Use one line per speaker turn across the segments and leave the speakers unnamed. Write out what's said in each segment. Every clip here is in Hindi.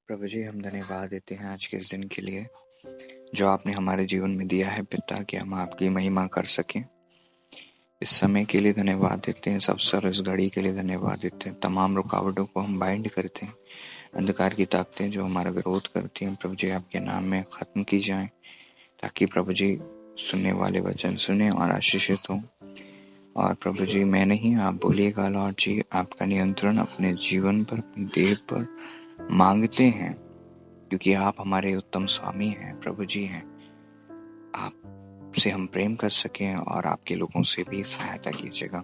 प्रभु जी, हम धन्यवाद देते हैं आज के इस दिन के लिए जो आपने हमारे जीवन में दिया है पिता, कि हम आपकी महिमा कर सकें। इस समय के लिए धन्यवाद देते हैं, इस अवसर इस घड़ी के लिए धन्यवाद देते हैं। तमाम रुकावटों को हम बाइंड करते हैं, अंधकार की ताकतें जो हमारा विरोध करती हैं प्रभु जी आपके नाम में ख़त्म की जाएं, ताकि प्रभु जी सुनने वाले वचन सुने और आशीषित हों। और प्रभु जी, मैं नहीं, आप बोलिएगा लॉर्ड जी। आपका नियंत्रण अपने जीवन पर, अपनी देह पर मांगते हैं, क्योंकि आप हमारे उत्तम स्वामी हैं, प्रभु जी हैं। आपसे हम प्रेम कर सकें और आपके लोगों से भी सहायता कीजिएगा।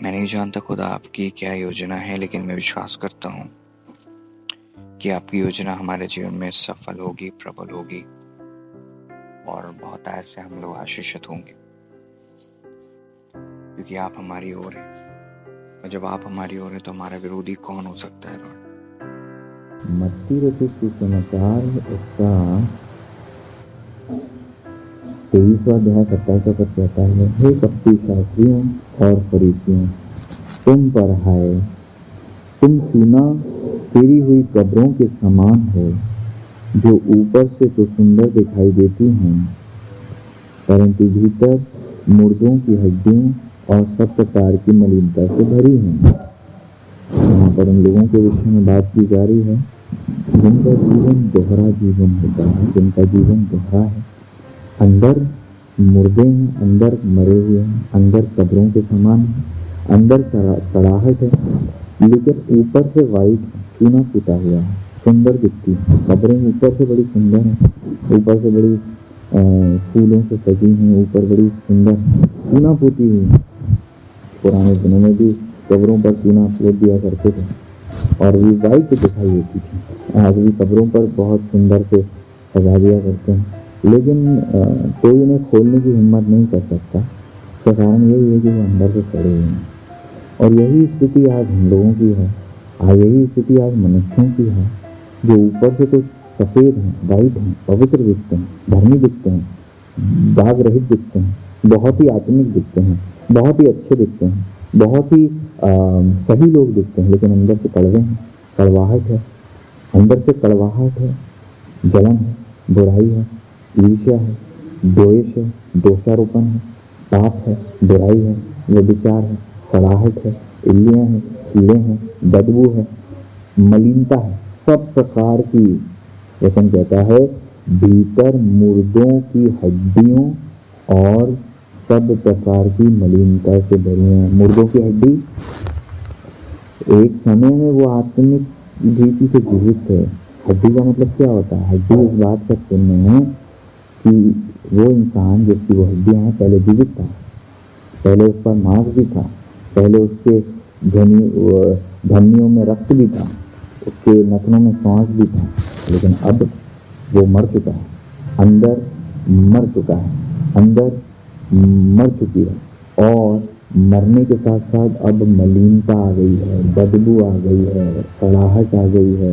मैं नहीं जानता खुदा आपकी क्या योजना है, लेकिन मैं विश्वास करता हूँ कि आपकी योजना हमारे जीवन में सफल होगी, प्रबल होगी और बहुत ऐसे हम लोग आशीषित होंगे, क्योंकि आप हमारी ओर हैं। और जब आप हमारी ओर हैं तो हमारा विरोधी कौन हो सकता है लॉर्ड।
मत्ती रचित सुसमाचार उसका 23वां अध्याय 27 पद कहता है, हे कपटी शास्त्रियों और फरीसियों, तुम पर हाय, तुम चूना फेरी हुई कब्रों के समान हो, जो ऊपर से तो सुंदर दिखाई देती हैं, परंतु भीतर मुर्दों की हड्डियों और सब प्रकार की मलिनता से भरी हैं। यहाँ पर उन लोगों के विषय में बात की जा रही है जिनका जीवन दोहरा जीवन होता है, जिनका जीवन दोहरा है। अंदर मुर्दे हैं, अंदर मरे हुए हैं, अंदर कब्रों के समान है, अंदर सड़ाहट है, लेकिन ऊपर से वाइट चूना पुता हुआ है, सुंदर दिखती है। कब्रें ऊपर से बड़ी सुंदर है, ऊपर से बड़ी फूलों से सजी हैं, ऊपर बड़ी सुंदर चूना पुती हुई है। पुराने दिनों में भी कब्रों पर चूना पोत दिया करते थे और भी वाइट दिखाई देती थी। आज भी कब्रों पर बहुत सुंदर से सजा दिया करते हैं, लेकिन कोई उन्हें खोलने की हिम्मत नहीं कर सकता। इसका कारण यही है कि वो अंदर से सड़े हुए हैं। और यही स्थिति आज हम लोगों की है, यही स्थिति आज मनुष्यों की है, जो ऊपर से तो सफ़ेद हैं, वाइट हैं, पवित्र दिखते हैं, धर्मी दिखते हैं, दाग रहित दिखते हैं, बहुत ही आत्मिक दिखते हैं, बहुत ही अच्छे दिखते हैं, बहुत ही सही लोग दिखते हैं, लेकिन अंदर से कड़वे हैं, कड़वाहट है, अंदर से कड़वाहट है, जलन है, बुराई है, ईर्ष्या है, द्वेष है, दोषारोपण है, पाप है, बुराई है, व्यभिचार है, सड़ाहट है, इल्लियां हैं, कीड़े हैं, बदबू है, मलिनता है, सब प्रकार की। वचन कहता है भीतर मुर्दों की हड्डियों और सब प्रकार की मलिनता से भरी है। मुर्दों की हड्डी, एक समय में वो आत्मिक रीति से जीवित है। हड्डी का मतलब क्या होता है? हड्डी इस बात का चिन्ह है कि वो इंसान जिसकी वो हड्डियां हैं पहले जीवित था, पहले उस पर मांस भी था, पहले उसके धमनियों में रक्त भी था, उसके नथनों में सांस भी था, लेकिन अब वो मर चुका है, अंदर मर चुका है, अंदर मर चुकी है। और मरने के साथ साथ अब मलिनता आ गई है, बदबू आ गई है, कड़ाहट आ गई है,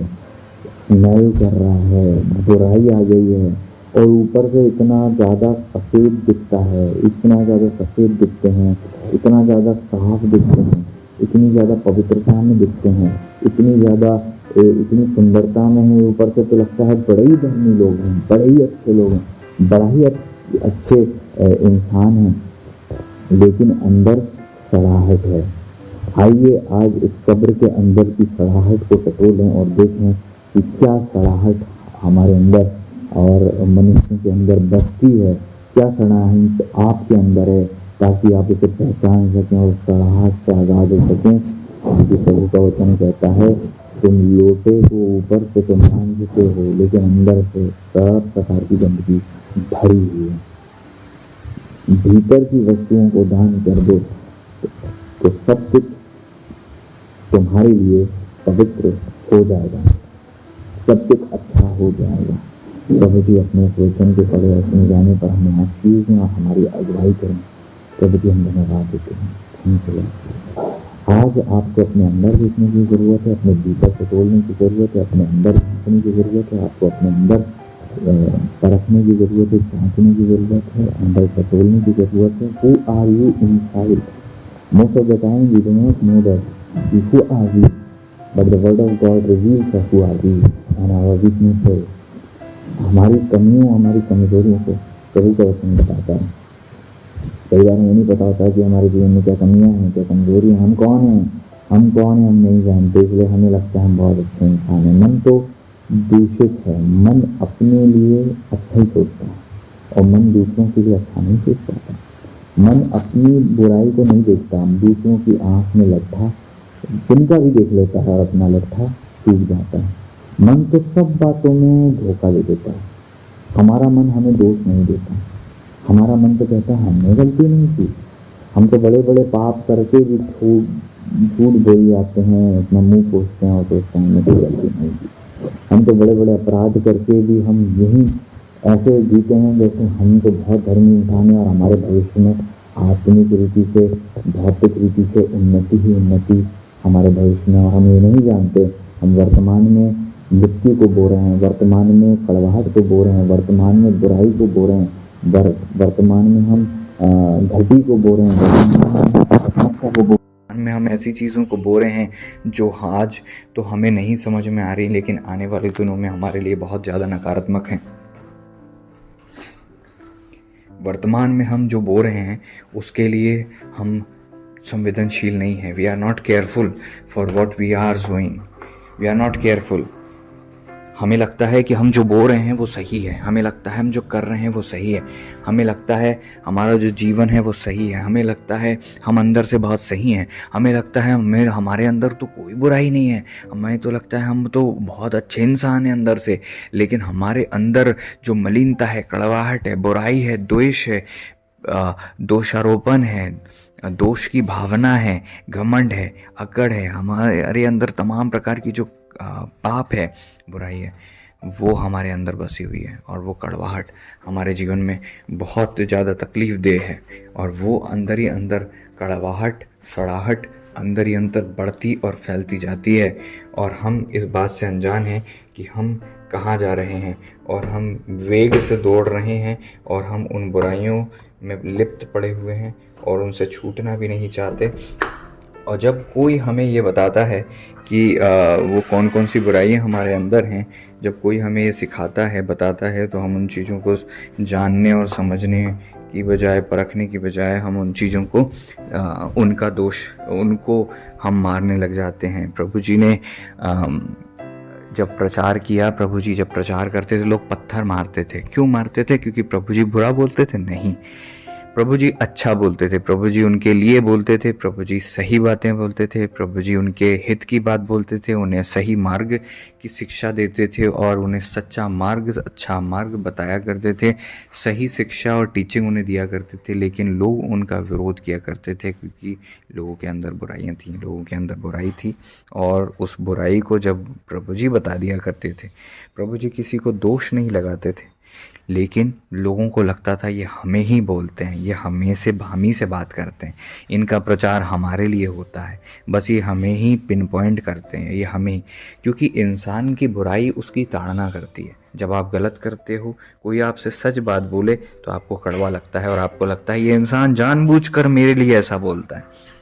स्मेल कर रहा है, बुराई आ गई है, और ऊपर से इतना ज़्यादा सफ़ेद दिखता है, इतना ज़्यादा सफ़ेद दिखते हैं, इतना ज़्यादा साफ दिखते हैं, इतनी ज़्यादा पवित्रता में दिखते हैं, इतनी सुंदरता में है। ऊपर से तो लगता है बड़े ही धर्मी लोग हैं, बड़े ही अच्छे लोग हैं, बड़ा ही अच्छे इंसान हैं, लेकिन अंदर सड़ाहट है। आइए आज इस कब्र के अंदर की सड़ाहट को टटोलें और देखें कि क्या सड़ाहट हमारे अंदर और मनुष्यों के अंदर बसती है, क्या सड़ाहट आपके अंदर है, ताकि आप इसे पहचान सकें और सड़ाहट से आज़ाद हो सकें। क्योंकि प्रभु का वचन कहता है तुम लोटे को ऊपर से तो मांझते हो, लेकिन अंदर से सब प्रकार की गंदगी भरी हुई है। भीतर की वस्तुओं को दान कर दो तो सब कुछ तुम्हारे लिए पवित्र हो जाएगा, सब कुछ अच्छा हो जाएगा। प्रभु जी अपने वचन के पढ़े और सुने जाने पर हमें आशीष दें और हमारी अगुवाई करें। प्रभु जी हम धन्यवाद देते हैं। Thank you. आज आपको अपने अंदर देखने की ज़रूरत है, अपने भीतर से तोड़ने की ज़रूरत है, अपने अंदर झांकने की ज़रूरत है, आपको अपने अंदर परखने की ज़रूरत है, झांकने की ज़रूरत है, अंदर से तोड़ने की ज़रूरत है। Who are you inside? Most of the time we do not know that. Who are we? But the word of God reveals us who are we and our weaknesses. हमारी कमियों, हमारी कमजोरियों को कभी कभी बताता है। कई बार हमें नहीं पता होता कि हमारे जीवन में क्या कमियां हैं, क्या कमजोरियां, हम कौन हैं, हम नहीं जानते, इसलिए हमें लगता है हम बहुत अच्छे इंसान हैं। मन तो दूषित है, मन अपने लिए अच्छा ही सोचता है और मन दूसरों के लिए अच्छा नहीं सोच पाता। मन अपनी बुराई को नहीं देखता, दूसरों की आंख में लट्ठा जिनका भी देख लेता है और अपना लट्ठा टूट जाता है। मन तो सब बातों में धोखा दे देता है। हमारा मन हमें दोष नहीं देता, हमारा मन तो कहता है हमने गलती नहीं की। हम तो बड़े बड़े पाप करके भी झूठ बोल जाते हैं, अपना मुंह पोछते हैं और सोचते हैं हमने कोई गलती नहीं की। हम तो बड़े बड़े अपराध करके भी हम यही ऐसे जीते हैं जैसे हम तो बहुत धर्मी इंसान है और हमारे भविष्य में आत्मिक रीति से, भौतिक रीति से उन्नति ही उन्नति हमारे भविष्य में। और हम ये नहीं जानते, हम वर्तमान में मृत्यु को बो रहे हैं, वर्तमान में कड़वाहट को बो रहे हैं, वर्तमान में बुराई को बो रहे हैं, वर्तमान में हम घटी को बो रहे हैं,
में हम ऐसी चीज़ों को बो रहे हैं जो आज तो हमें नहीं समझ में आ रही, लेकिन आने वाले दिनों में हमारे लिए बहुत ज़्यादा नकारात्मक हैं। वर्तमान में हम जो बो रहे हैं उसके लिए हम संवेदनशील नहीं हैं। We are not careful for what we are doing, we are not careful. हमें लगता है कि हम जो बो रहे हैं वो सही है, हमें लगता है हम जो कर रहे हैं वो सही है, हमें लगता है हमारा जो जीवन है वो सही है, हमें लगता है हम अंदर से बहुत सही हैं, हमें लगता है हमारे अंदर तो कोई बुराई नहीं है, हमें तो लगता है हम तो बहुत अच्छे इंसान हैं अंदर से। लेकिन हमारे अंदर जो मलिनता है, कड़वाहट है, बुराई है, द्वेष है, दोषारोपण है, दोष की भावना है, घमंड है, अकड़ है, हमारे अंदर तमाम प्रकार की जो पाप है, बुराई है, वो हमारे अंदर बसी हुई है। और वो कड़वाहट हमारे जीवन में बहुत ज़्यादा तकलीफ दे है। और वो अंदर ही अंदर कड़वाहट, सड़ाहट अंदर ही अंदर बढ़ती और फैलती जाती है। और हम इस बात से अनजान हैं कि हम कहाँ जा रहे हैं, और हम वेग से दौड़ रहे हैं, और हम उन बुराइयों में लिप्त पड़े हुए हैं और उनसे छूटना भी नहीं चाहते। और जब कोई हमें ये बताता है कि वो कौन कौन सी बुराइयां हमारे अंदर हैं, जब कोई हमें ये सिखाता है, बताता है, तो हम उन चीज़ों को जानने और समझने की बजाय, परखने की बजाय, हम उन चीज़ों को उनका दोष, उनको हम मारने लग जाते हैं। प्रभु जी ने जब प्रचार किया, प्रभु जी जब प्रचार करते थे, लोग पत्थर मारते थे। क्यों मारते थे? क्योंकि प्रभु जी बुरा बोलते थे? नहीं, प्रभु जी अच्छा बोलते थे, प्रभु जी उनके लिए बोलते थे, प्रभु जी सही बातें बोलते थे, प्रभु जी उनके हित की बात बोलते थे, उन्हें सही मार्ग की शिक्षा देते थे और उन्हें सच्चा मार्ग, अच्छा मार्ग बताया करते थे, सही शिक्षा और टीचिंग उन्हें दिया करते थे। लेकिन लोग उनका विरोध किया करते थे क्योंकि लोगों के अंदर बुराइयां थीं, लोगों के अंदर बुराई थी। और उस बुराई को जब प्रभु जी बता दिया करते थे, प्रभु जी किसी को दोष नहीं लगाते थे, लेकिन लोगों को लगता था ये हमें ही बोलते हैं, ये हमें से हामी से बात करते हैं, इनका प्रचार हमारे लिए होता है, बस ये हमें ही पिन पॉइंट करते हैं, ये हमें। क्योंकि इंसान की बुराई उसकी ताड़ना करती है। जब आप गलत करते हो, कोई आपसे सच बात बोले तो आपको कड़वा लगता है और आपको लगता है ये इंसान जानबूझकर मेरे लिए ऐसा बोलता है,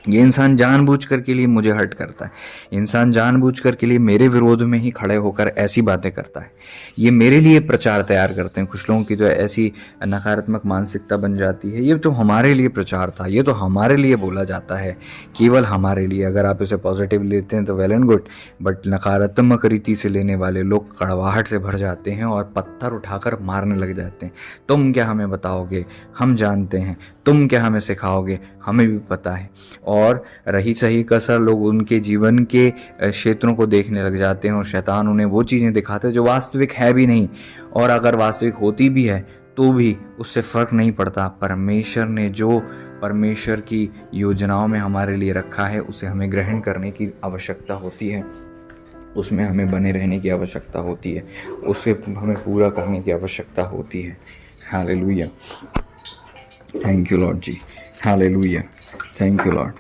ये इंसान जानबूझकर के लिए मुझे हर्ट करता है, इंसान जानबूझकर के लिए मेरे विरोध में ही खड़े होकर ऐसी बातें करता है, ये मेरे लिए प्रचार तैयार करते हैं। कुछ लोगों की तो ऐसी नकारात्मक मानसिकता बन जाती है, ये तो हमारे लिए प्रचार था, ये तो हमारे लिए बोला जाता है, केवल हमारे लिए। अगर आप इसे पॉजिटिव लेते हैं तो वेल एंड गुड, बट नकारात्मक रीति से लेने वाले लोग कड़वाहट से भर जाते हैं और पत्थर उठाकर मारने लग जाते हैं। तुम क्या हमें बताओगे, हम जानते हैं, तुम क्या हमें सिखाओगे, हमें भी पता है। और रही सही कसर, लोग उनके जीवन के क्षेत्रों को देखने लग जाते हैं और शैतान उन्हें वो चीज़ें दिखाते हैं जो वास्तविक है भी नहीं, और अगर वास्तविक होती भी है तो भी उससे फ़र्क नहीं पड़ता। परमेश्वर ने जो परमेश्वर की योजनाओं में हमारे लिए रखा है उसे हमें ग्रहण करने की आवश्यकता होती है, उसमें हमें बने रहने की आवश्यकता होती है, उसे हमें पूरा करने की आवश्यकता होती है। Hallelujah, thank you Lord ji, hallelujah, thank you Lord.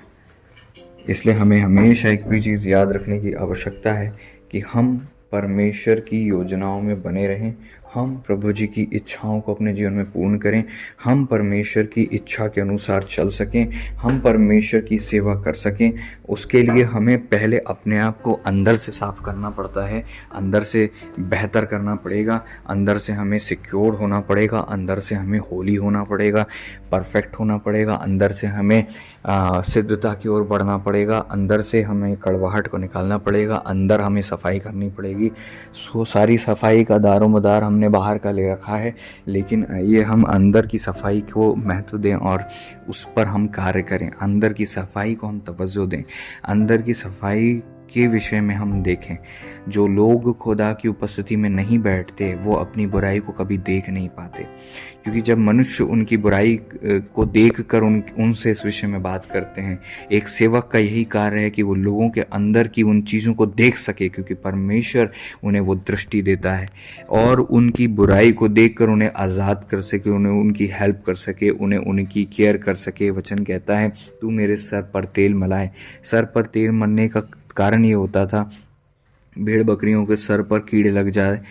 इसलिए हमें हमेशा एक भी चीज़ याद रखने की आवश्यकता है कि हम परमेश्वर की योजनाओं में बने रहें हम प्रभु जी की इच्छाओं को अपने जीवन में पूर्ण करें, हम परमेश्वर की इच्छा के अनुसार चल सकें, हम परमेश्वर की सेवा कर सकें। उसके लिए हमें पहले अपने आप को अंदर से साफ करना पड़ता है, अंदर से बेहतर करना पड़ेगा, अंदर से हमें सिक्योर होना पड़ेगा, अंदर से हमें होली होना पड़ेगा, परफेक्ट होना पड़ेगा, अंदर से हमें सिद्धता की ओर बढ़ना पड़ेगा, अंदर से हमें कड़वाहट को निकालना पड़ेगा, अंदर हमें सफाई करनी पड़ेगी। सारी सफाई का दारोमदार हमने बाहर का ले रखा है, लेकिन ये हम अंदर की सफाई को महत्व दें और उस पर हम कार्य करें, अंदर की सफाई को हम तवज्जो दें, अंदर की सफाई के विषय में हम देखें। जो लोग खुदा की उपस्थिति में नहीं बैठते वो अपनी बुराई को कभी देख नहीं पाते, क्योंकि जब मनुष्य उनकी बुराई को देखकर उनसे इस विषय में बात करते हैं, एक सेवक का यही कार्य है कि वो लोगों के अंदर की उन चीज़ों को देख सके, क्योंकि परमेश्वर उन्हें वो दृष्टि देता है और उनकी बुराई को देखकर उन्हें आज़ाद कर सके, उन्हें उनकी हेल्प कर सके, उन्हें उनकी केयर कर सके। वचन कहता है तू मेरे सर पर तेल मलाए। सर पर तेल मलने का कारण ये होता था, भेड़ बकरियों के सर पर कीड़े लग जाए,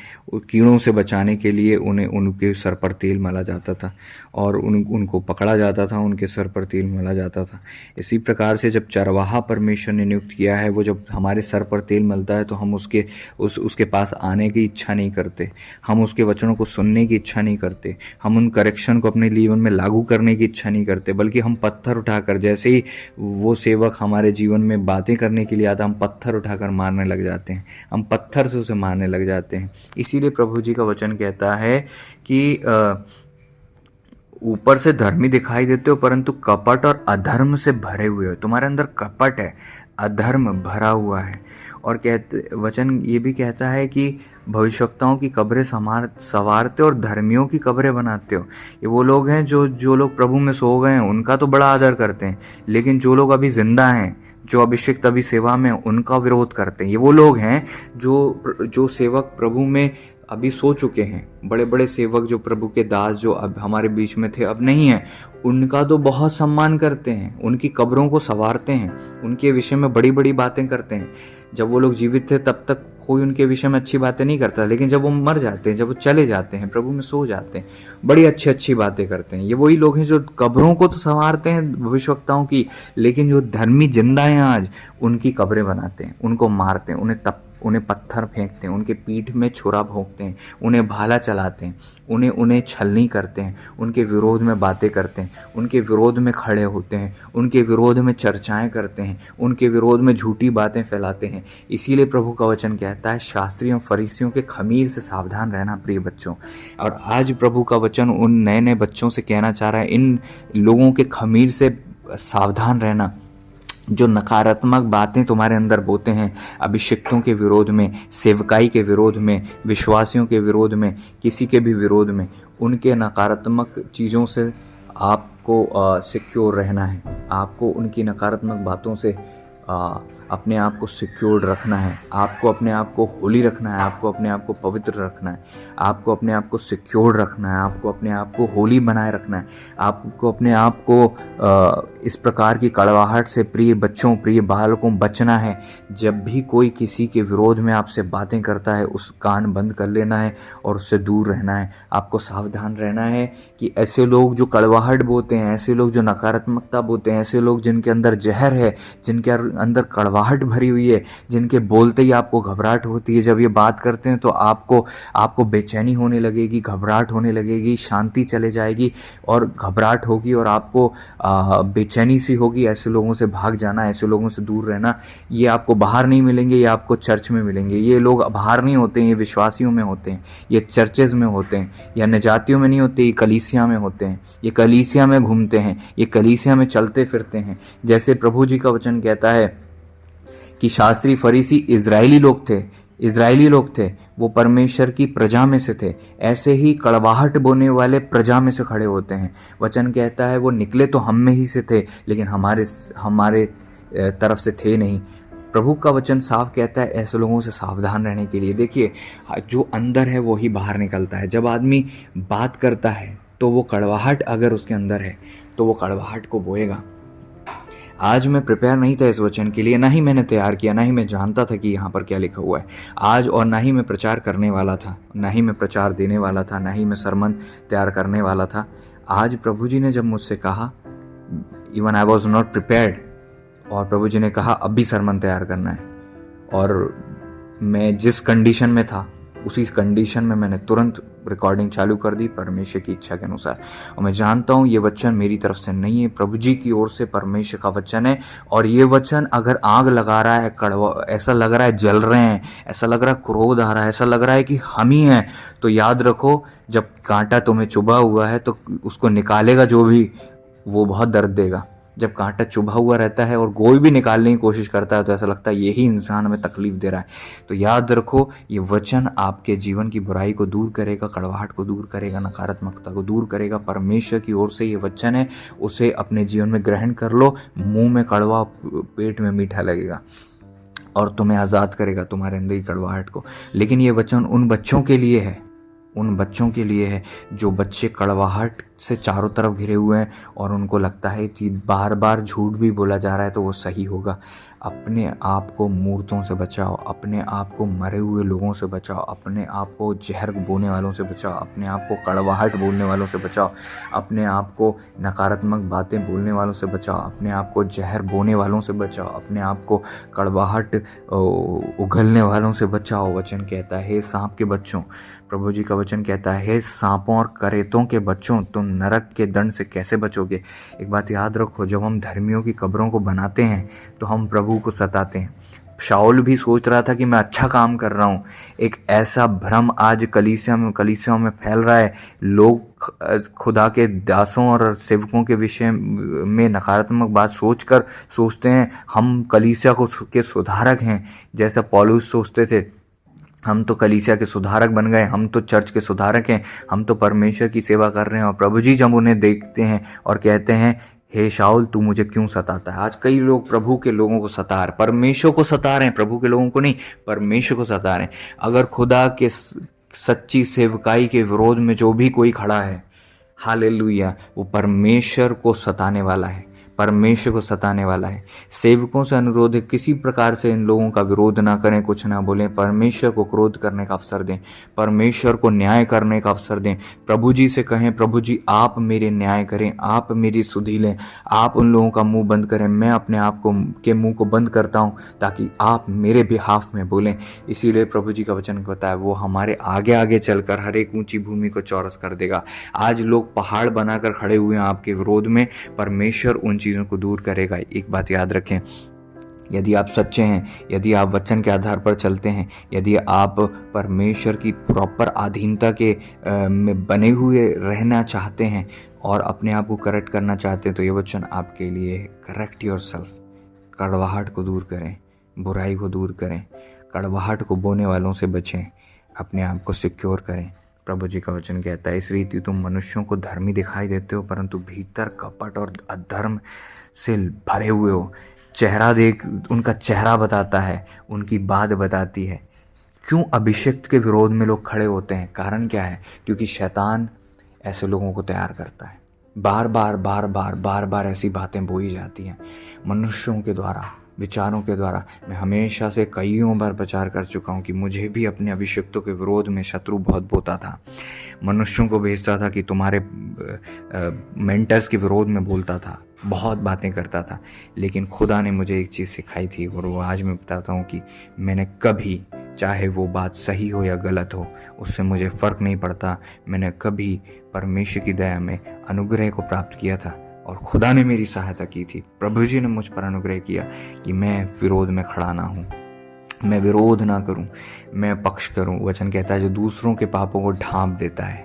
कीड़ों से बचाने के लिए उन्हें उनके सर पर तेल मला जाता था और उनको पकड़ा जाता था, उनके सर पर तेल मला जाता था। इसी प्रकार से जब चरवाहा परमेश्वर ने नियुक्त किया है, वो जब हमारे सर पर तेल मलता है तो हम उसके पास आने की इच्छा नहीं करते, हम उसके वचनों को सुनने की इच्छा नहीं करते, हम उन करेक्शन को अपने जीवन में लागू करने की इच्छा नहीं करते, बल्कि हम पत्थर उठाकर, जैसे ही वो सेवक हमारे जीवन में बातें करने के लिए आता, हम पत्थर उठाकर मारने लग जाते हैं, हम पत्थर से उसे मारने लग जाते हैं। इसीलिए प्रभु जी का वचन कहता है कि ऊपर से धर्मी दिखाई देते हो परंतु कपट और अधर्म से भरे हुए हो। तुम्हारे अंदर कपट है, अधर्म भरा हुआ है। और वचन ये भी कहता है कि भविष्यवक्ताओं की कब्रें संवारते हो और धर्मियों की कब्रें बनाते हो। ये वो लोग हैं जो लोग प्रभु में सो गए हैं, उनका तो बड़ा आदर करते हैं, लेकिन जो लोग अभी जिंदा हैं, जो अभिषेक अभी सेवा में, उनका विरोध करते हैं। ये वो लोग हैं जो सेवक प्रभु में अभी सो चुके हैं। बड़े बड़े सेवक जो प्रभु के दास जो अब हमारे बीच में थे, अब नहीं है, उनका तो बहुत सम्मान करते हैं, उनकी कब्रों को संवारते हैं, उनके विषय में बड़ी बड़ी बातें करते हैं। जब वो लोग जीवित थे तब तक कोई उनके विषय में अच्छी बातें नहीं करता, लेकिन जब वो मर जाते हैं, जब वो चले जाते हैं, प्रभु में सो जाते हैं, बड़ी अच्छी अच्छी बातें करते हैं। ये वही लोग हैं जो कब्रों को तो संवारते हैं भविष्यवक्ताओं की, लेकिन जो धर्मी जिंदा हैं आज, उनकी कब्रें बनाते हैं, उनको मारते हैं, उन्हें पत्थर फेंकते हैं, उनके पीठ में छुरा भोंकते हैं, उन्हें भाला चलाते हैं, उन्हें छलनी करते हैं, उनके विरोध में बातें करते हैं, उनके विरोध में खड़े होते हैं, उनके विरोध में चर्चाएं करते हैं, उनके विरोध में झूठी बातें फैलाते हैं। इसीलिए प्रभु का वचन कहता है शास्त्रियों फरीसियों के खमीर से सावधान रहना प्रिय बच्चों। और आज प्रभु का वचन उन नए नए बच्चों से कहना चाह रहा है, इन लोगों के खमीर से सावधान रहना जो नकारात्मक बातें तुम्हारे अंदर बोते हैं, अभिषिक्तों के विरोध में, सेवकाई के विरोध में, विश्वासियों के विरोध में, किसी के भी विरोध में, उनके नकारात्मक चीज़ों से आपको सिक्योर रहना है। आपको उनकी नकारात्मक बातों से अपने आप को सिक्योर्ड रखना है, आपको अपने आप को होली रखना है, आपको अपने आप को पवित्र रखना है, आपको अपने आप को सिक्योर्ड रखना है, आपको अपने आप को होली बनाए रखना है, आपको अपने आप को इस प्रकार की कड़वाहट से प्रिय बच्चों, प्रिय बालकों बचना है। जब भी कोई किसी के विरोध में आपसे बातें करता है, उस कान बंद कर लेना है और उससे दूर रहना है। आपको सावधान रहना है कि ऐसे लोग जो कड़वाहट बोते हैं, ऐसे लोग जो नकारात्मकता बोते हैं, ऐसे लोग जिनके अंदर जहर है, जिनके अंदर कड़वाहट भरी हुई है, जिनके बोलते ही आपको घबराहट होती है, जब ये बात करते हैं तो आपको बेचैनी होने लगेगी, घबराहट होने लगेगी, शांति चले जाएगी और घबराहट होगी और आपको बेचैनी सी होगी। ऐसे लोगों से भाग जाना, ऐसे लोगों से दूर रहना। ये आपको बाहर नहीं मिलेंगे, ये आपको चर्च में मिलेंगे। ये लोग बाहर नहीं होते हैं, ये विश्वासियों में होते हैं, ये चर्चेज में होते हैं, या निजातियों में नहीं होते, ये कलीसिया में होते हैं, ये कलीसिया में घूमते हैं, ये कलीसिया में चलते फिरते हैं। जैसे प्रभु जी का वचन कहता है कि शास्त्री फरीसी इजरायली लोग थे, वो परमेश्वर की प्रजा में से थे। ऐसे ही कड़वाहट बोने वाले प्रजा में से खड़े होते हैं। वचन कहता है वो निकले तो हम में ही से थे, लेकिन हमारे तरफ से थे नहीं। प्रभु का वचन साफ कहता है ऐसे लोगों से सावधान रहने के लिए। देखिए, जो अंदर है वो ही बाहर निकलता है। जब आदमी बात करता है तो वो कड़वाहट अगर उसके अंदर है तो वो कड़वाहट को बोएगा। आज मैं प्रिपेयर नहीं था इस वचन के लिए, ना ही मैंने तैयार किया, ना ही मैं जानता था कि यहाँ पर क्या लिखा हुआ है आज, और ना ही मैं प्रचार करने वाला था, ना ही मैं प्रचार देने वाला था, ना ही मैं सरमन तैयार करने वाला था। आज प्रभु जी ने जब मुझसे कहा, even I was not prepared, और प्रभु जी ने कहा अब भी सरमन तैयार करना है, और मैं जिस कंडीशन में था उसी कंडीशन में मैंने तुरंत रिकॉर्डिंग चालू कर दी परमेश्वर की इच्छा के अनुसार। और मैं जानता हूँ ये वचन मेरी तरफ से नहीं है, प्रभु जी की ओर से परमेश्वर का वचन है। और ये वचन अगर आग लगा रहा है, कड़वा, ऐसा लग रहा है जल रहे हैं, ऐसा लग रहा है क्रोध आ रहा है, ऐसा लग रहा है कि हम ही हैं, तो याद रखो जब कांटा तुम्हें चुभा हुआ है तो उसको निकालेगा जो भी, वो बहुत दर्द देगा। जब कांटा चुभा हुआ रहता है और कोई भी निकालने की कोशिश करता है तो ऐसा लगता है यही इंसान हमें तकलीफ दे रहा है। तो याद रखो ये वचन आपके जीवन की बुराई को दूर करेगा, कड़वाहट को दूर करेगा, नकारात्मकता को दूर करेगा। परमेश्वर की ओर से ये वचन है, उसे अपने जीवन में ग्रहण कर लो। मुंह में कड़वा, पेट में मीठा लगेगा और तुम्हें आज़ाद करेगा तुम्हारे अंदर की कड़वाहट को। लेकिन ये वचन उन बच्चों के लिए है, उन बच्चों के लिए है जो बच्चे कड़वाहट से चारों तरफ घिरे हुए हैं और उनको लगता है कि बार बार झूठ भी बोला जा रहा है तो वो सही होगा। अपने आप को मूर्तों से बचाओ, अपने आप को मरे हुए लोगों से बचाओ, अपने आप को जहर बोने वालों से बचाओ, अपने आप को कड़वाहट बोलने वालों से बचाओ, अपने आप को नकारात्मक बातें बोलने वालों से बचाओ, अपने आप को जहर बोने वालों से बचाओ, अपने आप को कड़वाहट उगलने वालों से बचाओ। वचन कहता है, हे सांप के बच्चों, प्रभु जी का वचन कहता है, हे सांपों और करेतों के बच्चों, तुम नरक के दंड से कैसे बचोगे। एक बात याद रखो, जब हम धर्मियों की कब्रों को बनाते हैं तो हम प्रभु को सताते हैं। शाऊल भी सोच रहा था कि मैं अच्छा काम कर रहा हूँ। एक ऐसा भ्रम आज कलीसियाओं में फैल रहा है। लोग खुदा के दासों और सेवकों के विषय में नकारात्मक बात सोचते हैं हम कलीसिया के सुधारक हैं। जैसा पौलुस सोचते थे, हम तो कलीसिया के सुधारक बन गए, हम तो चर्च के सुधारक हैं, हम तो परमेश्वर की सेवा कर रहे हैं। और प्रभु जी जब उन्हें देखते हैं और कहते हैं, हे शाऊल तू मुझे क्यों सताता है। आज कई लोग प्रभु के लोगों को सता रहे, परमेश्वर को सता रहे हैं, प्रभु के लोगों को नहीं, परमेश्वर को सता रहे हैं। अगर खुदा के सच्ची सेवकाई के विरोध में जो भी कोई खड़ा है, हालेलुया, वो परमेश्वर को सताने वाला है, परमेश्वर को सताने वाला है। सेवकों से अनुरोध है, किसी प्रकार से इन लोगों का विरोध ना करें, कुछ ना बोलें, परमेश्वर को क्रोध करने का अवसर दें, परमेश्वर को न्याय करने का अवसर दें। प्रभु जी से कहें, प्रभु जी आप मेरे न्याय करें, आप मेरी सुधि लें, आप उन लोगों का मुंह बंद करें। मैं अपने आप को के मुंह को बंद करता हूं ताकि आप मेरे बिहाफ में बोलें। इसीलिए प्रभु जी का वचन कहता है, वो हमारे आगे आगे चलकर हर एक ऊंची भूमि को चौरस कर देगा। आज लोग पहाड़ बनाकर खड़े हुए हैं आपके विरोध में, परमेश्वर उन चीज़ों को दूर करेगा। एक बात याद रखें, यदि आप सच्चे हैं, यदि आप वचन के आधार पर चलते हैं, यदि आप परमेश्वर की प्रॉपर अधीनता के में बने हुए रहना चाहते हैं और अपने आप को करेक्ट करना चाहते हैं, तो ये वचन आपके लिए है। करेक्ट योरसेल्फ, कड़वाहट को दूर करें, बुराई को दूर करें, कड़वाहट को बोने वालों से बचें, अपने आप को सिक्योर करें। प्रभु जी का वचन कहता है, इस रीति तुम मनुष्यों को धर्मी दिखाई देते हो परंतु भीतर कपट और अधर्म से भरे हुए हो। चेहरा देख, उनका चेहरा बताता है, उनकी बात बताती है। क्यों अभिषिक्त के विरोध में लोग खड़े होते हैं? कारण क्या है? क्योंकि शैतान ऐसे लोगों को तैयार करता है। बार बार ऐसी बातें बोई जाती हैं मनुष्यों के द्वारा, विचारों के द्वारा। मैं हमेशा से कईयों बार प्रचार कर चुका हूँ कि मुझे भी अपने अभिषिक्तों के विरोध में शत्रु बहुत बोता था। मनुष्यों को भेजता था कि तुम्हारे मेंटर्स के विरोध में बोलता था, बहुत बातें करता था। लेकिन खुदा ने मुझे एक चीज़ सिखाई थी और वो आज मैं बताता हूँ कि मैंने कभी, चाहे वो बात सही हो या गलत हो, उससे मुझे फ़र्क नहीं पड़ता, मैंने कभी परमेश्वर की दया में अनुग्रह को प्राप्त किया था और खुदा ने मेरी सहायता की थी। प्रभु जी ने मुझ पर अनुग्रह किया कि मैं विरोध में खड़ा ना हूँ, मैं विरोध ना करूँ, मैं पक्ष करूँ। वचन कहता है, जो दूसरों के पापों को ढांप देता है,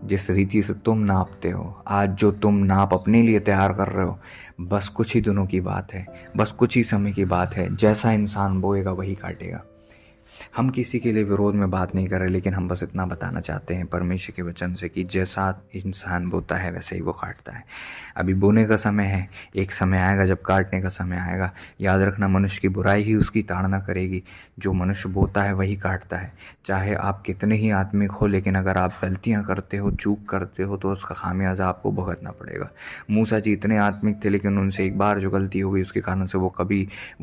जिस रीति से तुम नापते हो, आज जो तुम नाप अपने लिए तैयार कर रहे हो, बस कुछ ही दिनों की बात है, बस कुछ ही समय की बात है। जैसा इंसान बोएगा वही काटेगा। हम किसी के लिए विरोध में बात नहीं कर रहे, लेकिन हम बस इतना बताना चाहते हैं परमेश्वर के वचन से कि जैसा इंसान बोता है वैसे ही वो काटता है। अभी बोने का समय है, एक समय आएगा जब काटने का समय आएगा। याद रखना, मनुष्य की बुराई ही उसकी ताड़ना करेगी। जो मनुष्य बोता है वही काटता है। चाहे आप कितने ही आत्मिक हो, लेकिन अगर आप गलतियां करते हो, चूक करते हो, तो उसका खामियाजा आपको भुगतना पड़ेगा। मूसा जी इतने आत्मिक थे, लेकिन उनसे एक बार जो गलती हो गई उसके कारण से वो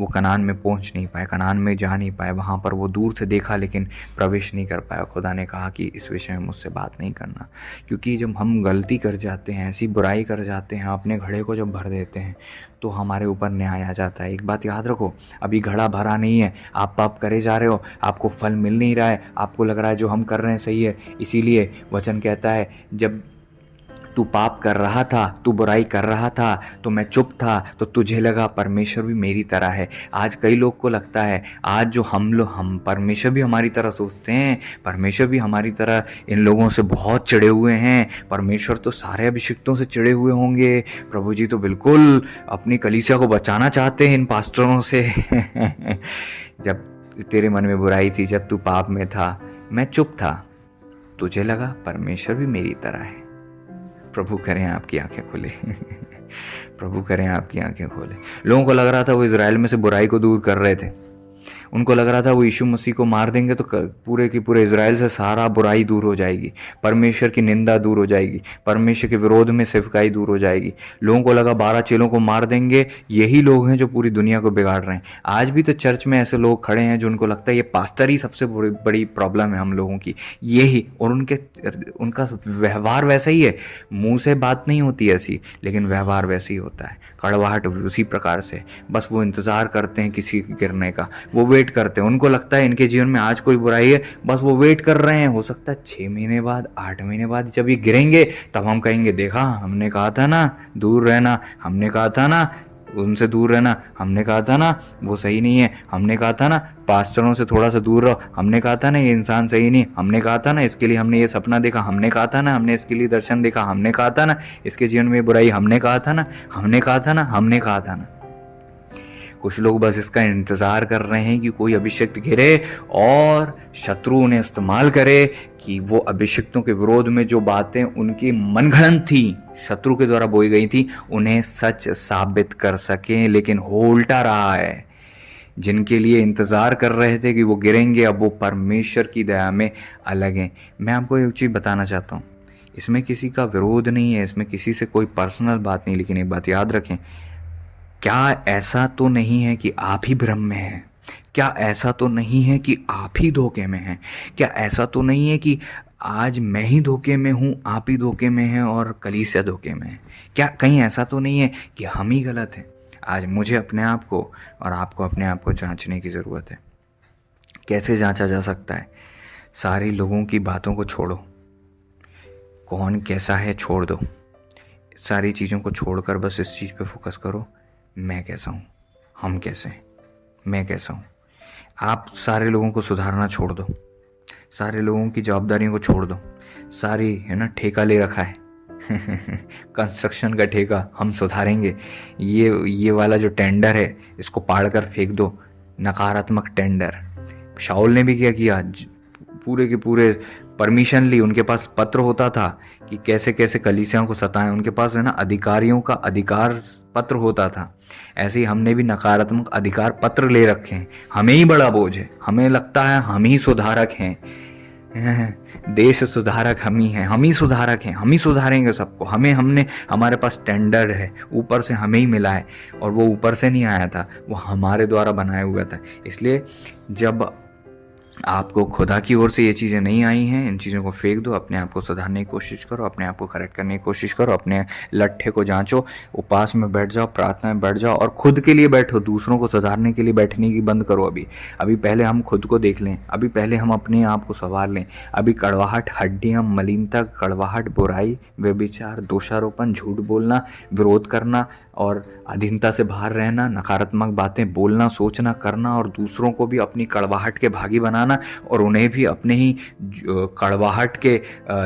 कनान में पहुंच नहीं पाए, कनान में जा नहीं पाए। वहाँ पर वो दूर से देखा लेकिन प्रवेश नहीं कर पाया। खुदा ने कहा कि इस विषय में मुझसे बात नहीं करना, क्योंकि जब हम गलती कर जाते हैं, ऐसी बुराई कर जाते हैं, अपने घड़े को जब भर देते हैं तो हमारे ऊपर न्याय आ जाता है। एक बात याद रखो, अभी घड़ा भरा नहीं है, आप पाप करे जा रहे हो, आपको फल मिल नहीं रहा है, आपको लग रहा है जो हम कर रहे हैं सही है। इसीलिए वचन कहता है, जब तू पाप कर रहा था, तू बुराई कर रहा था, तो मैं चुप था, तो तुझे लगा परमेश्वर भी मेरी तरह है। आज कई लोग को लगता है, आज जो हम परमेश्वर भी हमारी तरह सोचते हैं, परमेश्वर भी हमारी तरह इन लोगों से बहुत चिढ़े हुए हैं। परमेश्वर तो सारे अभिषिक्तों से चिढ़े हुए होंगे, प्रभु जी तो बिल्कुल अपनी कलीसिया को बचाना चाहते हैं इन पास्टरों से। जब तेरे मन में बुराई थी, जब तू पाप में था, मैं चुप था, तुझे लगा परमेश्वर भी मेरी तरह है। प्रभु करें आपकी आंखें खोले। प्रभु करें आपकी आंखें खोले। लोगों को लग रहा था वो इजराइल में से बुराई को दूर कर रहे थे, उनको लग रहा था वो यीशु मसीह को मार देंगे तो पूरे की पूरे इजराइल से सारा बुराई दूर हो जाएगी, परमेश्वर की निंदा दूर हो जाएगी, परमेश्वर के विरोध में सेवकाई दूर हो जाएगी। लोगों को लगा 12 चेलों को मार देंगे, यही लोग हैं जो पूरी दुनिया को बिगाड़ रहे हैं। आज भी तो चर्च में ऐसे लोग खड़े हैं जो उनको लगता है ये पास्टर ही सबसे बड़ी प्रॉब्लम है हम लोगों की, यही। और उनका व्यवहार वैसा ही है, मुंह से बात नहीं होती ऐसी, लेकिन व्यवहार वैसे ही होता है, कड़वाहट उसी प्रकार से। बस वो इंतजार करते हैं किसी के गिरने का, वो वेट करते हैं। उनको लगता है इनके जीवन में आज कोई बुराई है, बस वो वेट कर रहे हैं। हो सकता है 6 महीने बाद, 8 महीने बाद जब ये गिरेंगे तब हम कहेंगे, देखा हमने कहा था ना दूर रहना, हमने कहा था ना उनसे दूर रहना, हमने कहा था ना वो सही नहीं है, हमने कहा था ना पास्टरों से थोड़ा सा दूर रहो, हमने कहा था ना ये इंसान सही नहीं, हमने कहा था ना इसके लिए हमने ये सपना देखा, हमने कहा था ना हमने इसके लिए दर्शन देखा, हमने कहा था ना इसके जीवन में बुराई, हमने कहा था ना, हमने कहा था ना, हमने कहा था ना। कुछ लोग बस इसका इंतजार कर रहे हैं कि कोई अभिषिक्त घिरे और शत्रु उन्हें इस्तेमाल करे कि वो अभिषिक्तों के विरोध में जो बातें उनकी मनगढ़ंत थी, शत्रु के द्वारा बोई गई थी, उन्हें सच साबित कर सकें। लेकिन हो उल्टा रहा है। जिनके लिए इंतजार कर रहे थे कि वो गिरेंगे, अब वो परमेश्वर की दया में अलग हैं। मैं आपको एक चीज़ बताना चाहता हूँ, इसमें किसी का विरोध नहीं है, इसमें किसी से कोई पर्सनल बात नहीं, लेकिन एक बात याद रखें, क्या ऐसा तो नहीं है कि आप ही भ्रम में हैं? क्या ऐसा तो नहीं है कि आप ही धोखे में हैं? क्या ऐसा तो नहीं है कि आज मैं ही धोखे में हूँ, आप ही धोखे में हैं और कलीसिया धोखे में है? क्या कहीं ऐसा तो नहीं है कि हम ही गलत हैं? आज मुझे अपने आप को और आपको अपने आप को जांचने की ज़रूरत है। कैसे जांचा जा सकता है? सारे लोगों की बातों को छोड़ो, कौन कैसा है छोड़ दो, सारी चीज़ों को छोड़कर बस इस चीज़ पे फोकस करो, मैं कैसा हूँ, हम कैसे हैं, मैं कैसा हूँ। आप सारे लोगों को सुधारना छोड़ दो, सारे लोगों की जवाबदारियों को छोड़ दो। सारी है ना, ठेका ले रखा है कंस्ट्रक्शन का ठेका, हम सुधारेंगे, ये वाला जो टेंडर है इसको पाड़ कर फेंक दो, नकारात्मक टेंडर। शाऊल ने भी क्या किया, पूरे के पूरे परमिशन ली, उनके पास पत्र होता था कि कैसे कैसे कलीसियाओं को सताएं, उनके पास है ना अधिकारियों का अधिकार पत्र होता था। ऐसे ही हमने भी नकारात्मक अधिकार पत्र ले रखे हैं, हमें ही बड़ा बोझ है, हमें लगता है हम ही सुधारक हैं, देश सुधारक हम ही हैं, हम ही सुधारक हैं, हम ही सुधारेंगे सबको। हमारे पास टेंडर है, ऊपर से हमें ही मिला है, और वो ऊपर से नहीं आया था, वो हमारे द्वारा बनाया हुआ था। इसलिए जब आपको खुदा की ओर से ये चीज़ें नहीं आई हैं, इन चीज़ों को फेंक दो, अपने आप को सुधारने की कोशिश करो, अपने आप को करेक्ट करने की कोशिश करो, अपने लट्ठे को जांचो, उपास में बैठ जाओ, प्रार्थना में बैठ जाओ, और खुद के लिए बैठो, दूसरों को सुधारने के लिए बैठने की बंद करो। अभी पहले हम खुद को देख लें, अभी पहले हम अपने आप को संवार लें। अभी कड़वाहट, हड्डियाँ, मलिनता, कड़वाहट, बुराई, व्यभिचार, दोषारोपण, झूठ बोलना, विरोध करना और अधीनता से बाहर रहना, नकारात्मक बातें बोलना, सोचना, करना, और दूसरों को भी अपनी कड़वाहट के भागी बनाना और उन्हें भी अपने ही कड़वाहट के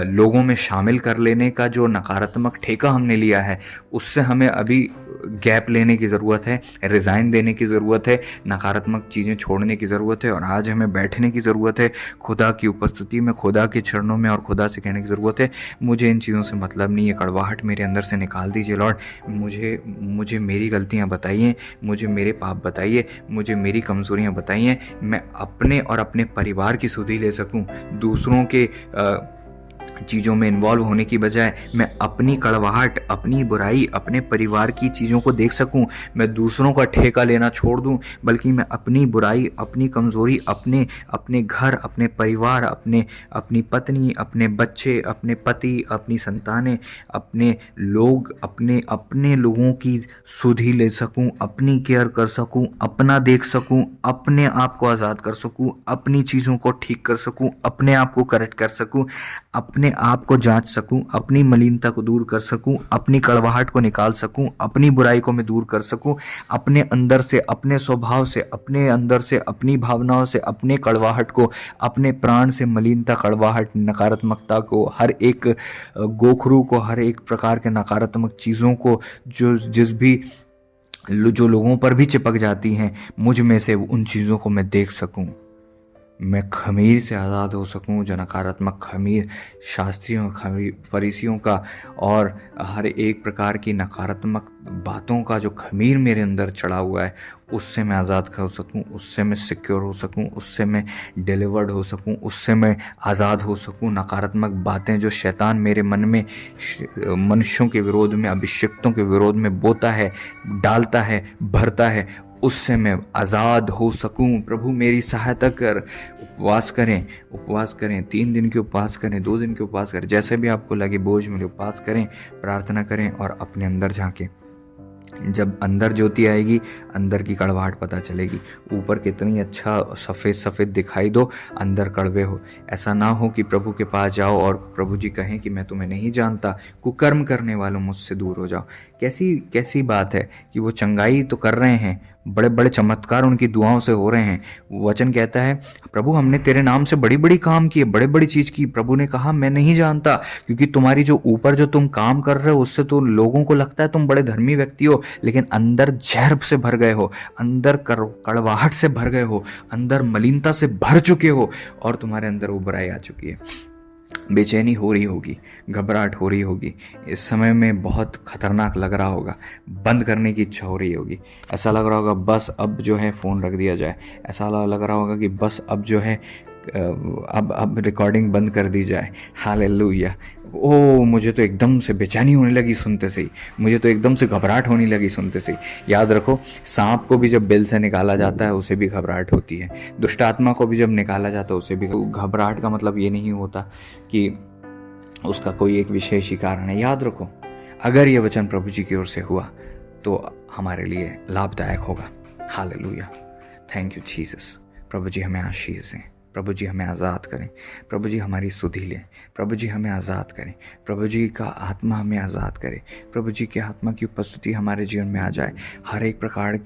लोगों में शामिल कर लेने का जो नकारात्मक ठेका हमने लिया है, उससे हमें अभी गैप लेने की ज़रूरत है, रिज़ाइन देने की ज़रूरत है, नकारात्मक चीज़ें छोड़ने की ज़रूरत है। और आज हमें बैठने की ज़रूरत है खुदा की उपस्थिति में, खुदा के चरणों में, और खुदा से कहने की ज़रूरत है मुझे इन चीज़ों से मतलब नहीं है, कड़वाहट मेरे अंदर से निकाल दीजिए लॉर्ड। मुझे मेरी गलतियाँ बताइए, मुझे मेरे पाप बताइए, मुझे मेरी कमज़ोरियाँ बताइए, मैं अपने और अपने परिवार की सुधि ले सकूं। दूसरों के चीज़ों में इन्वॉल्व होने की बजाय मैं अपनी कड़वाहट, अपनी बुराई, अपने परिवार की चीज़ों को देख सकूं। मैं दूसरों का ठेका लेना छोड़ दूं, बल्कि मैं अपनी बुराई, अपनी कमज़ोरी, अपने घर, अपने परिवार, अपनी पत्नी, अपने बच्चे, अपने पति, अपनी संतानें, अपने लोग, अपने लोगों की सुधि ले सकूं, अपनी केयर कर सकूं, अपना देख सकूं, अपने आप को आज़ाद कर सकूं, अपनी चीज़ों को ठीक कर सकूं, अपने आप को करेक्ट कर सकूं, अपने आप को जांच सकूं, अपनी मलिनता को दूर कर सकूं, अपनी कड़वाहट को निकाल सकूं, अपनी बुराई को मैं दूर कर सकूं, अपने अंदर से, अपने स्वभाव से, अपने अंदर से, अपनी भावनाओं से, अपने कड़वाहट को, अपने प्राण से मलिनता, कड़वाहट, नकारात्मकता को, हर एक गोखरू को, हर एक प्रकार के नकारात्मक चीज़ों को जो लोगों पर भी चिपक जाती हैं, मुझ में से उन चीज़ों को मैं देख सकूं, मैं खमीर से आज़ाद हो सकूं, जो नकारात्मक खमीर शास्त्रियों, फरीसियों का और हर एक प्रकार की नकारात्मक बातों का जो खमीर मेरे अंदर चढ़ा हुआ है, उससे मैं आज़ाद हो सकूं, उससे मैं सिक्योर हो सकूं, उससे मैं डिलीवर्ड हो सकूं, उससे मैं आज़ाद हो सकूं। नकारात्मक बातें जो शैतान मेरे मन में मनुष्यों के विरोध में, अभिषिक्तों के विरोध में बोता है, डालता है, भरता है, उससे मैं आज़ाद हो सकूं। प्रभु मेरी सहायता कर। उपवास करें, 3 दिन के उपवास करें, 2 दिन के उपवास करें, जैसे भी आपको लगे बोझ मिले, उपवास करें, प्रार्थना करें और अपने अंदर झांकें। जब अंदर ज्योति आएगी, अंदर की कड़वाहट पता चलेगी। ऊपर कितनी अच्छा सफ़ेद सफ़ेद दिखाई दो, अंदर कड़वे हो। ऐसा ना हो कि प्रभु के पास जाओ और प्रभु जी कहें कि मैं तुम्हें नहीं जानता, कुकर्म करने वालों मुझसे दूर हो जाओ। कैसी बात है कि वो चंगाई तो कर रहे हैं, बड़े बड़े चमत्कार उनकी दुआओं से हो रहे हैं। वचन कहता है, प्रभु हमने तेरे नाम से बड़ी बड़ी काम किए, बड़े बड़ी चीज़ की। प्रभु ने कहा मैं नहीं जानता, क्योंकि तुम्हारी जो ऊपर जो तुम काम कर रहे हो उससे तो लोगों को लगता है तुम बड़े धर्मी व्यक्ति हो, लेकिन अंदर जहर से भर गए हो, अंदर कड़वाहट से भर गए हो, अंदर मलिनता से भर चुके हो, और तुम्हारे अंदर वो बुराई आ चुकी है। बेचैनी हो रही होगी, घबराहट हो रही होगी, इस समय में बहुत खतरनाक लग रहा होगा, बंद करने की इच्छा हो रही होगी। ऐसा लग रहा होगा बस अब जो है फ़ोन रख दिया जाए, ऐसा लग रहा होगा कि बस अब जो है अब रिकॉर्डिंग बंद कर दी जाए। हालेलुया। ओ मुझे तो एकदम से बेचैनी होने लगी सुनते से ही, मुझे तो एकदम से घबराहट होने लगी सुनते से ही। याद रखो, सांप को भी जब बिल से निकाला जाता है उसे भी घबराहट होती है, दुष्ट आत्मा को भी जब निकाला जाता है उसे भी। घबराहट का मतलब ये नहीं होता कि उसका कोई एक विशेष ही कारण है। याद रखो, अगर ये वचन प्रभु जी की ओर से हुआ तो हमारे लिए लाभदायक होगा। हालेलुया। Thank you Jesus. प्रभु जी हमें आशीष दें, प्रभु जी हमें आज़ाद करें, प्रभु जी हमारी सुधि लें, प्रभु जी हमें आज़ाद करें, प्रभु जी का आत्मा हमें आज़ाद करे, प्रभु जी के आत्मा की उपस्थिति हमारे जीवन में आ जाए। हर एक प्रकार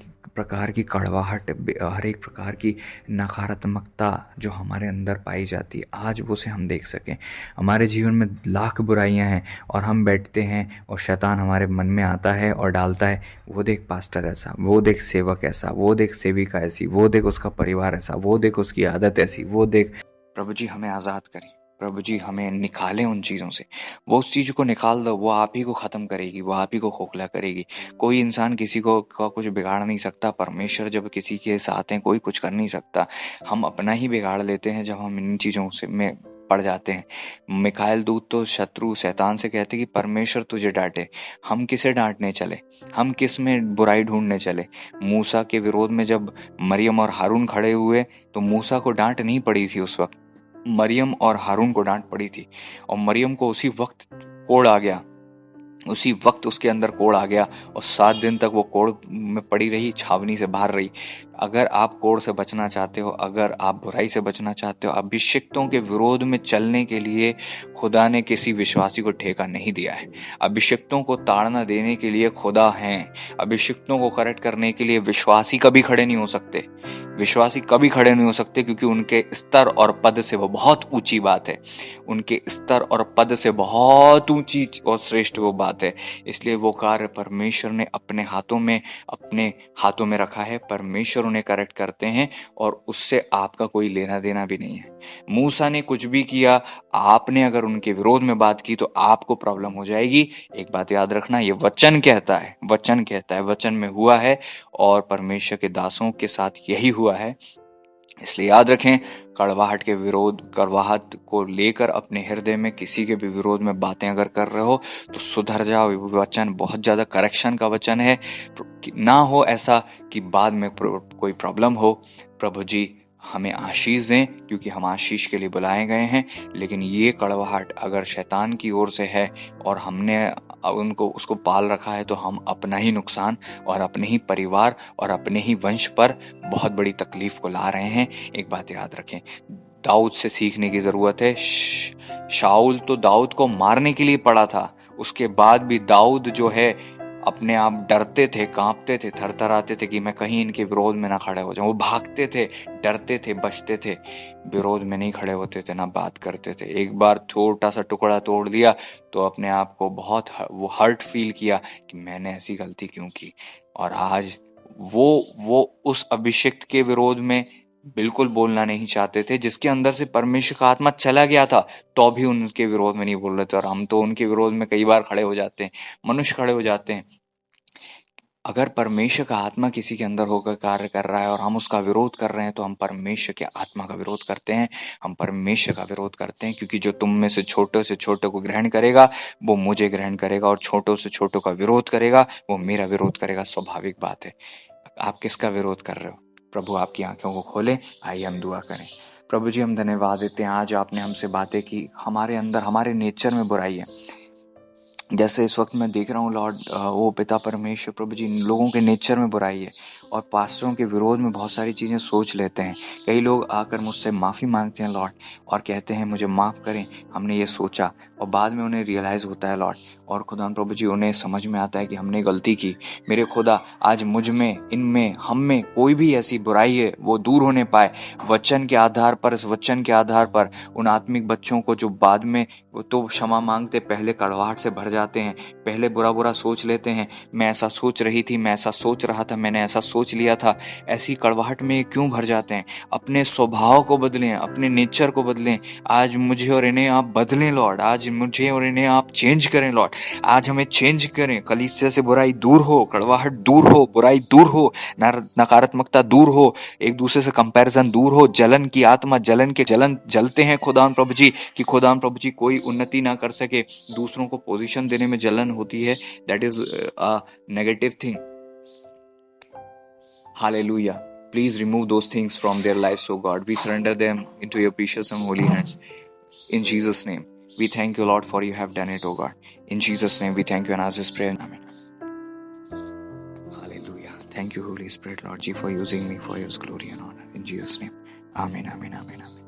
की कड़वाहट, हर एक प्रकार की नकारात्मकता जो हमारे अंदर पाई जाती है, आज वो से हम देख सकें। हमारे जीवन में लाख बुराइयां हैं और हम बैठते हैं और शैतान हमारे मन में आता है और डालता है, वो देख पास्टर ऐसा, वो देख सेवक ऐसा, वो देख सेविका ऐसी, वो देख उसका परिवार ऐसा, वो देख उसकी आदत ऐसी, वो देख। प्रभु जी हमें आज़ाद करें, प्रभु जी हमें निकालें उन चीज़ों से। वो उस चीज़ को निकाल दो, वो आप ही को ख़त्म करेगी, वो आप ही को खोखला करेगी। कोई इंसान किसी को कुछ बिगाड़ नहीं सकता। परमेश्वर जब किसी के साथ हैं, कोई कुछ कर नहीं सकता। हम अपना ही बिगाड़ लेते हैं जब हम इन चीज़ों से में पड़ जाते हैं। मिकाएल दूत तो शत्रु शैतान से कहते कि परमेश्वर तुझे डांटे। हम किसे डांटने चले, हम किस में बुराई ढूंढने चले। मूसा के विरोध में जब मरियम और हारून खड़े हुए तो मूसा को डांट नहीं पड़ी थी, उस वक्त मरियम और हारून को डांट पड़ी थी। और मरियम को उसी वक्त कोढ़ आ गया, उसी वक्त उसके अंदर कोढ़ आ गया और 7 दिन तक वो कोढ़ में पड़ी रही, छावनी से बाहर रही। अगर आप कोड़ से बचना चाहते हो, अगर आप बुराई से बचना चाहते हो, अभिषिक्तों के विरोध में चलने के लिए खुदा ने किसी विश्वासी को ठेका नहीं दिया है। अभिषिक्तों को ताड़ना देने के लिए खुदा है। अभिषिक्तों को करेक्ट करने के लिए विश्वासी कभी खड़े नहीं हो सकते। विश्वासी कभी खड़े नहीं हो सकते, क्योंकि उनके स्तर और पद से वो बहुत ऊंची बात है। उनके स्तर और पद से बहुत ऊंची और श्रेष्ठ वो बात है। इसलिए वो कार्य परमेश्वर ने अपने हाथों में रखा है। परमेश्वर उन्हें करेक्ट करते हैं और उससे आपका कोई लेना देना भी नहीं है। मूसा ने कुछ भी किया, आपने अगर उनके विरोध में बात की तो आपको प्रॉब्लम हो जाएगी। एक बात याद रखना, ये वचन कहता है, वचन में हुआ है और परमेश्वर के दासों के साथ यही हुआ है। इसलिए याद रखें, कड़वाहट को लेकर अपने हृदय में किसी के भी विरोध में बातें अगर कर रहे हो तो सुधर जाओ। वचन बहुत ज्यादा करेक्शन का वचन है। ना हो ऐसा कि बाद में कोई प्रॉब्लम हो। प्रभु जी हमें आशीष दें, क्योंकि हम आशीष के लिए बुलाए गए हैं। लेकिन ये कड़वाहट अगर शैतान की ओर से है और हमने उसको पाल रखा है, तो हम अपना ही नुकसान और अपने ही परिवार और अपने ही वंश पर बहुत बड़ी तकलीफ को ला रहे हैं। एक बात याद रखें, दाऊद से सीखने की जरूरत है। शाऊल तो दाऊद को मारने के लिए पड़ा था, उसके बाद भी दाऊद जो है अपने आप डरते थे, कांपते थे, थरथराते थे कि मैं कहीं इनके विरोध में ना खड़े हो जाऊं। वो भागते थे, डरते थे, बचते थे, विरोध में नहीं खड़े होते थे, ना बात करते थे। एक बार छोटा सा टुकड़ा तोड़ दिया तो अपने आप को बहुत वो हर्ट फील किया कि मैंने ऐसी गलती क्यों की। और आज वो उस अभिषिक्त के विरोध में बिल्कुल बोलना नहीं चाहते थे, जिसके अंदर से परमेश्वर का आत्मा चला गया था, तो भी उनके विरोध में नहीं बोल रहे थे। और हम तो उनके विरोध में कई बार खड़े हो जाते हैं, मनुष्य खड़े हो जाते हैं। अगर परमेश्वर का आत्मा किसी के अंदर होकर कार्य कर रहा है और हम उसका विरोध कर रहे हैं, तो हम परमेश्वर के आत्मा का विरोध करते हैं, हम परमेश्वर का विरोध करते हैं। क्योंकि जो तुम में से छोटे को ग्रहण करेगा वो मुझे ग्रहण करेगा, और छोटों से छोटों का विरोध करेगा वो मेरा विरोध करेगा। स्वाभाविक बात है। आप किसका विरोध कर रहे हो? प्रभु आपकी आंखों को खोले। आइए हम दुआ करें। प्रभु जी हम धन्यवाद देते हैं, आज आपने हमसे बातें की। हमारे अंदर, हमारे नेचर में बुराई है। जैसे इस वक्त मैं देख रहा हूँ लॉर्ड, वो पिता परमेश्वर प्रभु जी, लोगों के नेचर में बुराई है और पास्टरों के विरोध में बहुत सारी चीज़ें सोच लेते हैं। कई लोग आकर मुझसे माफ़ी मांगते हैं लॉर्ड और कहते हैं मुझे माफ़ करें, हमने ये सोचा, और बाद में उन्हें रियलाइज़ होता है लॉर्ड, और खुदा प्रभु जी उन्हें समझ में आता है कि हमने गलती की। मेरे खुदा आज मुझ में, इनमें, हम में कोई भी ऐसी बुराई है वो दूर होने पाए। वचन के आधार पर, इस वचन के आधार पर उन आत्मिक बच्चों को जो बाद में तो क्षमा मांगते, पहले कड़वाहट से भर जाते हैं, पहले बुरा सोच लेते हैं। मैं ऐसा सोच रही थी, मैं ऐसा सोच रहा था, मैंने ऐसा सोच लिया था, ऐसी कड़वाहट में क्यों भर जाते हैं? अपने स्वभाव को बदलें, अपने नेचर को बदलें। आज मुझे और इन्हें आप बदलें लॉर्ड, आज मुझे और इन्हें आप चेंज करें लॉर्ड, आज हमें चेंज करें। कलीसिया से बुराई दूर हो, कड़वाहट दूर हो, बुराई दूर हो, नकारात्मकता दूर हो, एक दूसरे से कंपैरिजन दूर हो, जलन की आत्मा, जलन जलते हैं खुदा प्रभु जी कि खुदा प्रभु जी कोई उन्नति ना कर सके, दूसरों को पोजीशन देने में जलन होती है। That is a negative thing. Hallelujah. Please remove those things from their lives, oh God. We surrender them into your precious and holy hands. In Jesus' name. We thank you, Lord, for you have done it, oh God. In Jesus' name, we thank you and ask this prayer. Amen. Hallelujah. Thank you, Holy Spirit, Lord G, for using me for your glory and honor. In Jesus' name. Amen, amen, amen, amen.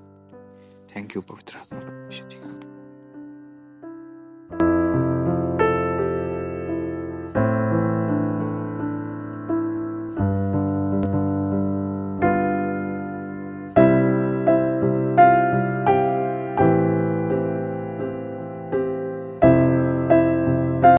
Thank you, Pavitra Atma.